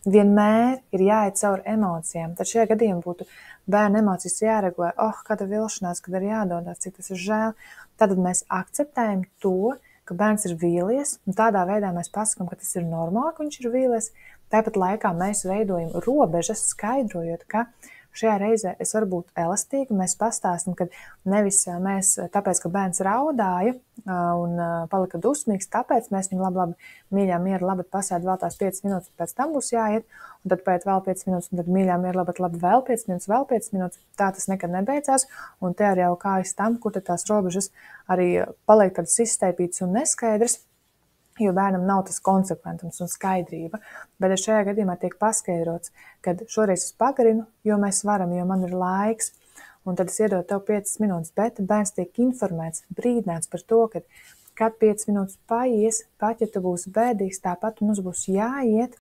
vienmēr ir jāiet cauri emocijām. Tad šajā gadījumā būtu bērna emocijas jāregulē. Kāda vilšanās, kad ir jādodas, cik tas ir žēl. Tad mēs akceptējam to, ka bērns ir vīlies, un tādā veidā mēs pasakām, ka tas ir normāli, ka viņš ir vīlies. Tāpat laikā mēs veidojam robežas, skaidrojot, ka šajā reizē es varu būt elastīga. Mēs pastāstam, ka nevis mēs, tāpēc, ka bērns raudāja un palika dusmīgs, tāpēc mēs viņu labi, mīļā, miera, labi pasēd vēl tās 5 minūtes, pēc tam būs jāiet, un tad pēc vēl 5 minūtes, un tad mīļā, miera, labi vēl 5 minūtes, vēl 5 minūtes. Tā tas nekad nebeidzās, un te arī jau kājas tam, kur tad tās robežas arī paliek tādas izsteipītas un neskaidras, jo bērnam nav tas konsekventums un skaidrība. Bet šajā gadījumā tiek paskaidrots, ka šoreiz es pagarinu, jo mēs varam, jo man ir laiks, un tad es iedodu tev 5 minūtes, bet bērns tiek informēts, brīdināts par to, ka kad 5 minūtes paies, pat ja tu būsi bēdīgs, tāpat mums būs jāiet,